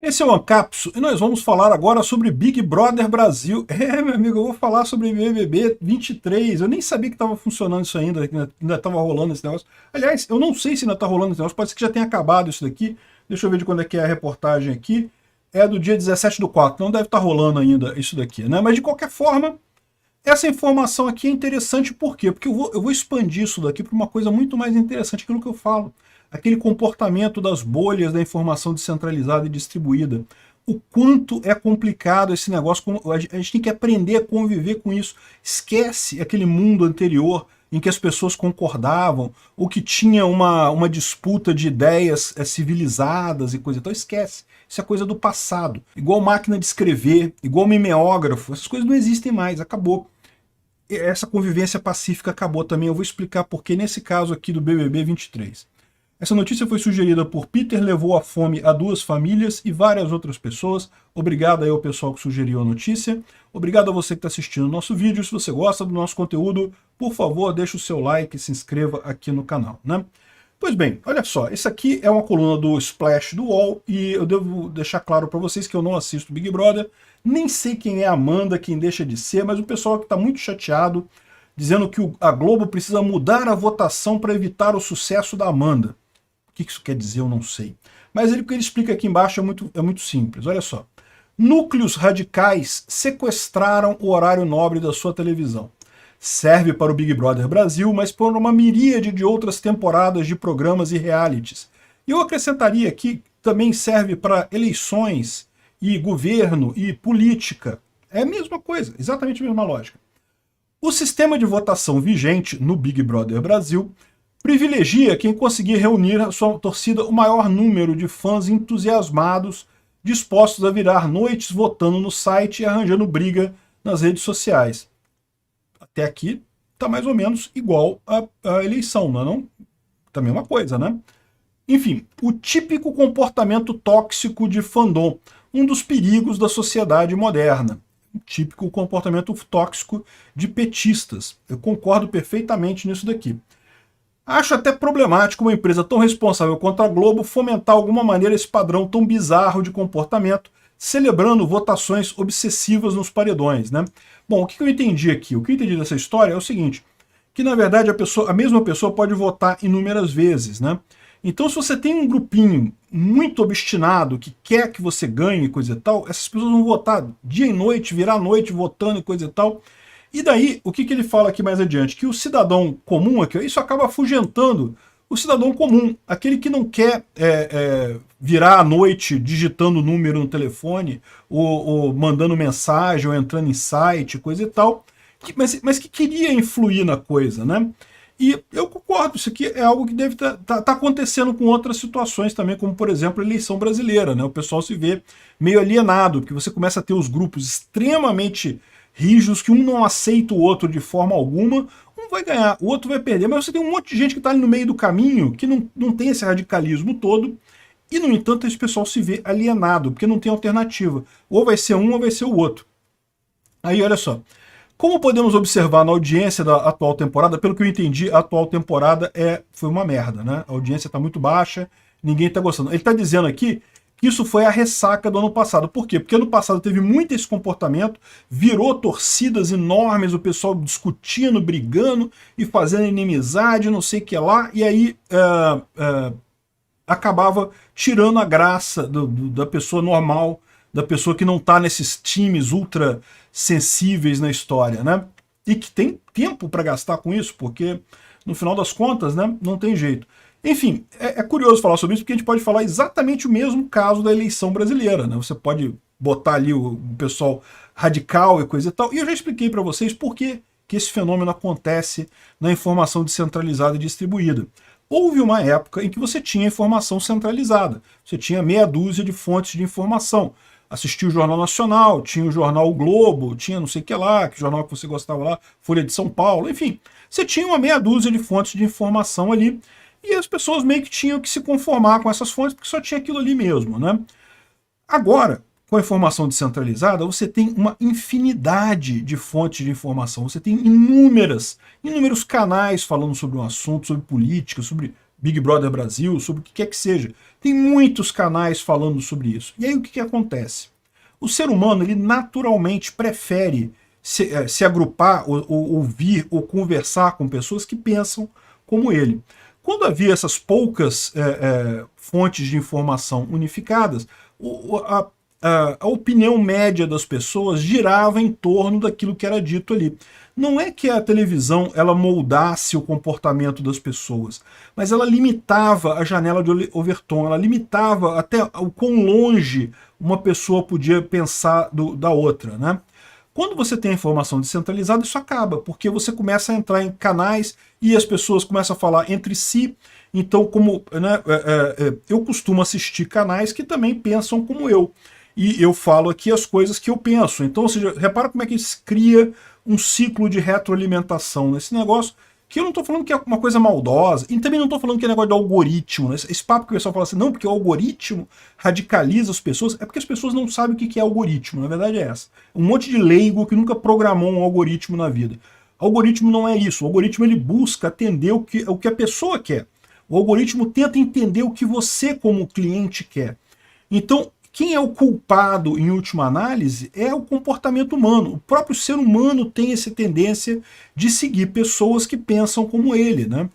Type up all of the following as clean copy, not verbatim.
Esse é o Ancapso e nós vamos falar agora sobre Big Brother Brasil. Meu amigo, eu vou falar sobre BBB 23. Eu nem sabia que estava funcionando isso ainda, que ainda estava rolando esse negócio. Aliás, eu não sei se ainda está rolando esse negócio, pode ser que já tenha acabado isso daqui. Deixa eu ver de quando é que é a reportagem aqui. É do dia 17/4, não deve estar rolando ainda isso daqui, né? Mas de qualquer forma, essa informação aqui é interessante por quê? Porque eu vou expandir isso daqui para uma coisa muito mais interessante, aquilo que eu falo. Aquele comportamento das bolhas da informação descentralizada e distribuída. O quanto é complicado esse negócio, a gente tem que aprender a conviver com isso. Esquece aquele mundo anterior em que as pessoas concordavam, ou que tinha uma disputa de ideias civilizadas e coisa e tal. Esquece. Isso é coisa do passado. Igual máquina de escrever, igual mimeógrafo, essas coisas não existem mais, acabou. Essa convivência pacífica acabou também. Eu vou explicar por que nesse caso aqui do BBB 23. Essa notícia foi sugerida por Peter Levou a Fome a Duas Famílias e várias outras pessoas. Obrigado aí ao pessoal que sugeriu a notícia. Obrigado a você que está assistindo o nosso vídeo. Se você gosta do nosso conteúdo, por favor, deixe o seu like e se inscreva aqui no canal, né? Pois bem, olha só, essa aqui é uma coluna do Splash do UOL e eu devo deixar claro para vocês que eu não assisto Big Brother, nem sei quem é a Amanda, quem deixa de ser, mas o pessoal que está muito chateado, dizendo que a Globo precisa mudar a votação para evitar o sucesso da Amanda. O que isso quer dizer, eu não sei. Mas o que ele explica aqui embaixo é muito simples, olha só. Núcleos radicais sequestraram o horário nobre da sua televisão. Serve para o Big Brother Brasil, mas por uma miríade de outras temporadas de programas e realities. E eu acrescentaria que também serve para eleições e governo e política. É a mesma coisa, exatamente a mesma lógica. O sistema de votação vigente no Big Brother Brasil privilegia quem conseguir reunir a sua torcida o maior número de fãs entusiasmados, dispostos a virar noites votando no site e arranjando briga nas redes sociais. Até aqui está mais ou menos igual à eleição, não é não? Também uma coisa, né? Enfim, o típico comportamento tóxico de fandom, um dos perigos da sociedade moderna. O típico comportamento tóxico de petistas. Eu concordo perfeitamente nisso daqui. Acho até problemático uma empresa tão responsável quanto a Globo fomentar de alguma maneira esse padrão tão bizarro de comportamento, celebrando votações obsessivas nos paredões, né? Bom, o que eu entendi aqui? O que eu entendi dessa história é o seguinte, que na verdade a mesma pessoa pode votar inúmeras vezes, né? Então se você tem um grupinho muito obstinado que quer que você ganhe coisa e tal, essas pessoas vão votar dia e noite, virar noite votando e coisa e tal. E daí, o que ele fala aqui mais adiante? Que o cidadão comum, aqui, isso acaba afugentando o cidadão comum, aquele que não quer virar à noite digitando número no telefone, ou mandando mensagem, ou entrando em site, coisa e tal, mas que queria influir na coisa, né? E eu concordo, isso aqui é algo que deve tá acontecendo com outras situações também, como por exemplo a eleição brasileira, né? O pessoal se vê meio alienado, porque você começa a ter os grupos extremamente rígidos, que um não aceita o outro de forma alguma, um vai ganhar, o outro vai perder, mas você tem um monte de gente que está ali no meio do caminho, que não tem esse radicalismo todo, e no entanto esse pessoal se vê alienado, porque não tem alternativa, ou vai ser um ou vai ser o outro. Aí olha só, como podemos observar na audiência da atual temporada, pelo que eu entendi, a atual temporada foi uma merda, né? A audiência está muito baixa, ninguém está gostando. Ele está dizendo aqui que isso foi a ressaca do ano passado. Por quê? Porque ano passado teve muito esse comportamento, virou torcidas enormes, o pessoal discutindo, brigando e fazendo inimizade, não sei o que lá, e aí acabava tirando a graça da pessoa normal, da pessoa que não está nesses times ultra sensíveis na história, né? E que tem tempo para gastar com isso, porque no final das contas, né, não tem jeito. Enfim, é curioso falar sobre isso, porque a gente pode falar exatamente o mesmo caso da eleição brasileira, né? Você pode botar ali o pessoal radical e coisa e tal, e eu já expliquei para vocês por que esse fenômeno acontece na informação descentralizada e distribuída. Houve uma época em que você tinha informação centralizada, você tinha meia dúzia de fontes de informação. Assistia o Jornal Nacional, tinha o Jornal o Globo, tinha não sei o que lá, que jornal que você gostava lá, Folha de São Paulo, enfim. Você tinha uma meia dúzia de fontes de informação ali, e as pessoas meio que tinham que se conformar com essas fontes, porque só tinha aquilo ali mesmo, né? Agora, com a informação descentralizada, você tem uma infinidade de fontes de informação, você tem inúmeros canais falando sobre um assunto, sobre política, sobre Big Brother Brasil, sobre o que quer que seja. Tem muitos canais falando sobre isso. E aí o que acontece? O ser humano, ele naturalmente prefere se agrupar, ou ouvir, ou conversar com pessoas que pensam como ele. Quando havia essas poucas fontes de informação unificadas, a opinião média das pessoas girava em torno daquilo que era dito ali. Não é que a televisão ela moldasse o comportamento das pessoas, mas ela limitava a janela de Overton, ela limitava até o quão longe uma pessoa podia pensar da outra, né? Quando você tem a informação descentralizada, isso acaba, porque você começa a entrar em canais e as pessoas começam a falar entre si. Então, como né, eu costumo assistir canais que também pensam como eu. E eu falo aqui as coisas que eu penso. Então, ou seja, repara como é que se cria um ciclo de retroalimentação nesse negócio, que eu não estou falando que é uma coisa maldosa, e também não estou falando que é negócio de algoritmo, né? Esse papo que o pessoal fala assim, não, porque o algoritmo radicaliza as pessoas, é porque as pessoas não sabem o que é algoritmo, na verdade é essa. Um monte de leigo que nunca programou um algoritmo na vida. Algoritmo não é isso, o algoritmo ele busca atender o que a pessoa quer. O algoritmo tenta entender o que você como cliente quer. Então, quem é o culpado, em última análise, é o comportamento humano. O próprio ser humano tem essa tendência de seguir pessoas que pensam como ele, né?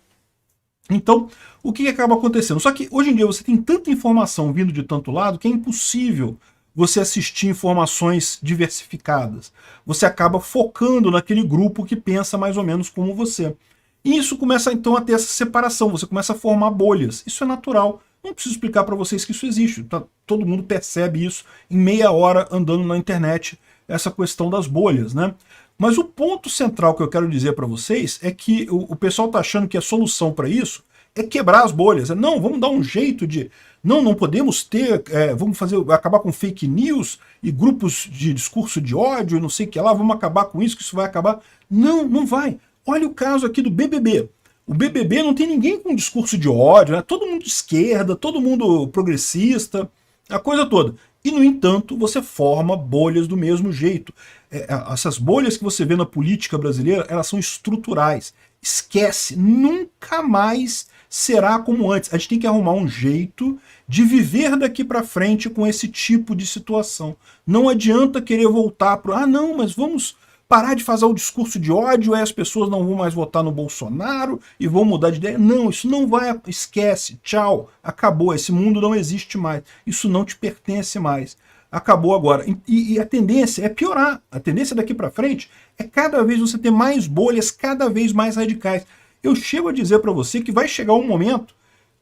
Então, o que acaba acontecendo? Só que hoje em dia você tem tanta informação vindo de tanto lado que é impossível você assistir informações diversificadas. Você acaba focando naquele grupo que pensa mais ou menos como você. E isso começa então a ter essa separação, você começa a formar bolhas. Isso é natural. Não preciso explicar para vocês que isso existe. Todo mundo percebe isso em meia hora andando na internet, essa questão das bolhas, né? Mas o ponto central que eu quero dizer para vocês é que o pessoal está achando que a solução para isso é quebrar as bolhas. Não, vamos dar um jeito de... Não podemos ter... vamos acabar com fake news e grupos de discurso de ódio e não sei o que lá, vamos acabar com isso, que isso vai acabar. Não, não vai. Olha o caso aqui do BBB. O BBB não tem ninguém com discurso de ódio, né? Todo mundo de esquerda, todo mundo progressista, a coisa toda. E, no entanto, você forma bolhas do mesmo jeito. Essas bolhas que você vê na política brasileira, elas são estruturais. Esquece, nunca mais será como antes. A gente tem que arrumar um jeito de viver daqui para frente com esse tipo de situação. Não adianta querer voltar para... não, mas vamos... parar de fazer o discurso de ódio, aí as pessoas não vão mais votar no Bolsonaro e vão mudar de ideia. Não, isso não vai, esquece, tchau, acabou, esse mundo não existe mais, isso não te pertence mais, acabou agora. E a tendência é piorar, a tendência daqui para frente é cada vez você ter mais bolhas, cada vez mais radicais. Eu chego a dizer para você que vai chegar um momento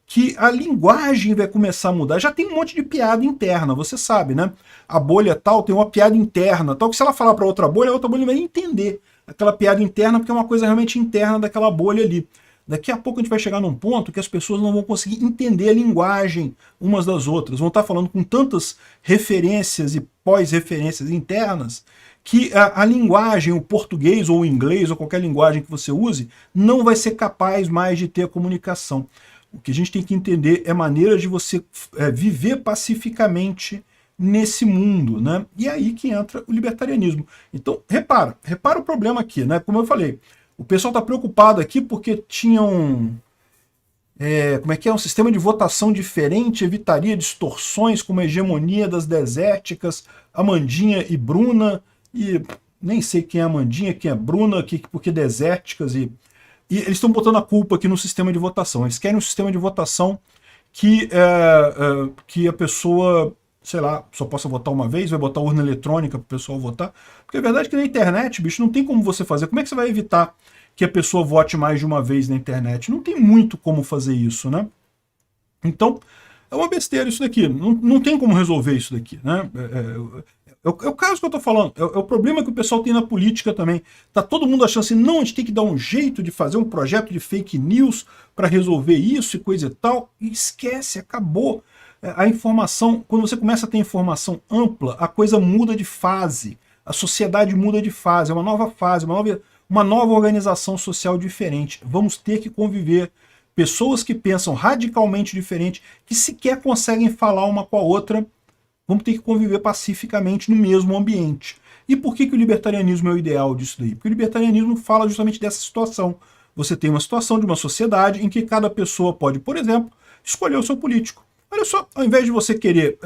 que a linguagem vai começar a mudar. Já tem um monte de piada interna, você sabe, né? A bolha tal tem uma piada interna, tal que se ela falar para outra bolha, a outra bolha vai entender aquela piada interna, porque é uma coisa realmente interna daquela bolha ali. Daqui a pouco a gente vai chegar num ponto que as pessoas não vão conseguir entender a linguagem umas das outras, vão estar falando com tantas referências e pós-referências internas que a linguagem, o português ou o inglês ou qualquer linguagem que você use, não vai ser capaz mais de ter a comunicação. O que a gente tem que entender é maneiras de você viver pacificamente nesse mundo, né? E aí que entra o libertarianismo. Então, repara o problema aqui, né? Como eu falei, o pessoal está preocupado aqui porque tinham... um sistema de votação diferente, evitaria distorções como a hegemonia das desérticas, Amandinha e Bruna, e nem sei quem é Amandinha, quem é Bruna, porque desérticas e eles estão botando a culpa aqui no sistema de votação. Eles querem um sistema de votação que a pessoa, sei lá, só possa votar uma vez, vai botar urna eletrônica para o pessoal votar. Porque a verdade é que na internet, bicho, não tem como você fazer. Como é que você vai evitar que a pessoa vote mais de uma vez na internet? Não tem muito como fazer isso, né? Então, é uma besteira isso daqui. Não tem como resolver isso daqui, né? É o caso que eu estou falando, é o problema que o pessoal tem na política também. Tá todo mundo achando assim, não, a gente tem que dar um jeito de fazer um projeto de fake news para resolver isso e coisa e tal. E esquece, acabou. A informação, quando você começa a ter informação ampla, a coisa muda de fase. A sociedade muda de fase, é uma nova fase, uma nova organização social diferente. Vamos ter que conviver. Pessoas que pensam radicalmente diferente, que sequer conseguem falar uma com a outra, vamos ter que conviver pacificamente no mesmo ambiente. E por que o libertarianismo é o ideal disso daí? Porque o libertarianismo fala justamente dessa situação. você tem uma situação de uma sociedade em que cada pessoa pode, por exemplo, escolher o seu político. Olha só, ao invés de você querer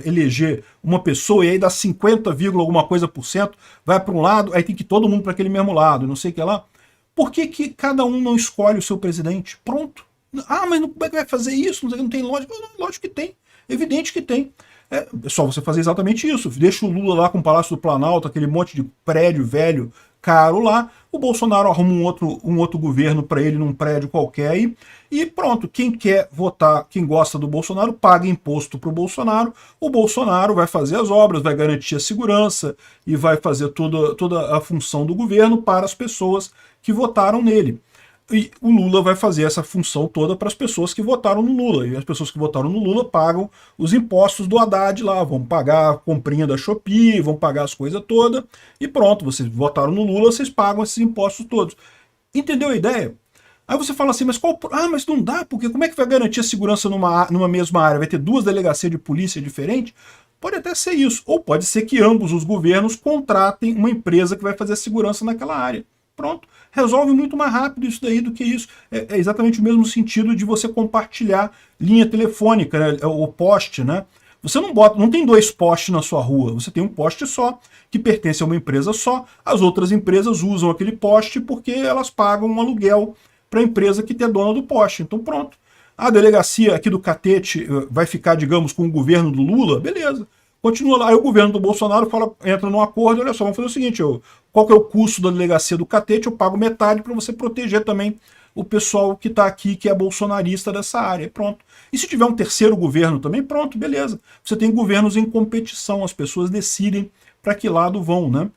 eleger uma pessoa e aí dá 50, alguma coisa por cento, vai para um lado, aí tem que ir todo mundo para aquele mesmo lado, não sei o que lá. Por que que cada um não escolhe o seu presidente? Pronto. Ah, mas como é que vai fazer isso? Não tem lógica. Não, lógico que tem. Evidente que tem. É só você fazer exatamente isso. Deixa o Lula lá com o Palácio do Planalto, aquele monte de prédio velho, caro lá. O Bolsonaro arruma um outro governo para ele num prédio qualquer aí. E pronto, quem quer votar, quem gosta do Bolsonaro, paga imposto para o Bolsonaro vai fazer as obras, vai garantir a segurança e vai fazer toda a função do governo para as pessoas que votaram nele. E o Lula vai fazer essa função toda para as pessoas que votaram no Lula. E as pessoas que votaram no Lula pagam os impostos do Haddad lá, vão pagar a comprinha da Shopee, vão pagar as coisas todas, e pronto, vocês votaram no Lula, vocês pagam esses impostos todos. Entendeu a ideia? Aí você fala assim, mas mas não dá, porque como é que vai garantir a segurança numa mesma área? Vai ter duas delegacias de polícia diferentes? Pode até ser isso, ou pode ser que ambos os governos contratem uma empresa que vai fazer a segurança naquela área. Pronto, resolve muito mais rápido isso daí do que isso. É exatamente o mesmo sentido de você compartilhar linha telefônica, né? O poste, né? Você não tem dois postes na sua rua, você tem um poste só, que pertence a uma empresa só, as outras empresas usam aquele poste porque elas pagam um aluguel para a empresa que é dona do poste. Então pronto. A delegacia aqui do Catete vai ficar, digamos, com o governo do Lula, beleza. Continua lá, aí o governo do Bolsonaro entra num acordo, olha só, vamos fazer o seguinte, qual que é o custo da delegacia do Catete, eu pago metade para você proteger também o pessoal que está aqui, que é bolsonarista dessa área, e pronto. E se tiver um terceiro governo também, pronto, beleza. Você tem governos em competição, as pessoas decidem para que lado vão, né?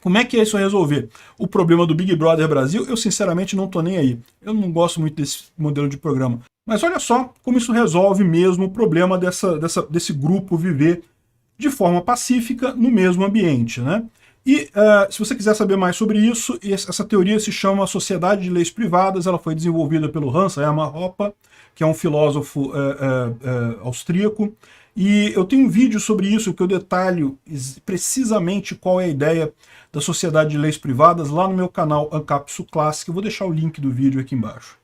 Como é que é isso a resolver? O problema do Big Brother Brasil, eu sinceramente não tô nem aí. Eu não gosto muito desse modelo de programa. Mas olha só como isso resolve mesmo o problema desse grupo viver de forma pacífica no mesmo ambiente, né? E se você quiser saber mais sobre isso, essa teoria se chama Sociedade de Leis Privadas, ela foi desenvolvida pelo Hans Hermann Hoppe, que é um filósofo austríaco, e eu tenho um vídeo sobre isso que eu detalho precisamente qual é a ideia da Sociedade de Leis Privadas lá no meu canal Ancapsu Classic. Eu vou deixar o link do vídeo aqui embaixo.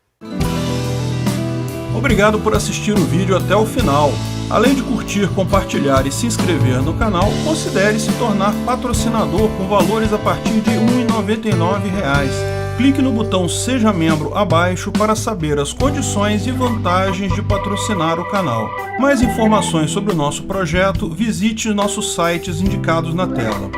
Obrigado por assistir o vídeo até o final. Além de curtir, compartilhar e se inscrever no canal, considere se tornar patrocinador com valores a partir de R$ 1,99. Clique no botão Seja Membro abaixo para saber as condições e vantagens de patrocinar o canal. Mais informações sobre o nosso projeto, visite nossos sites indicados na tela.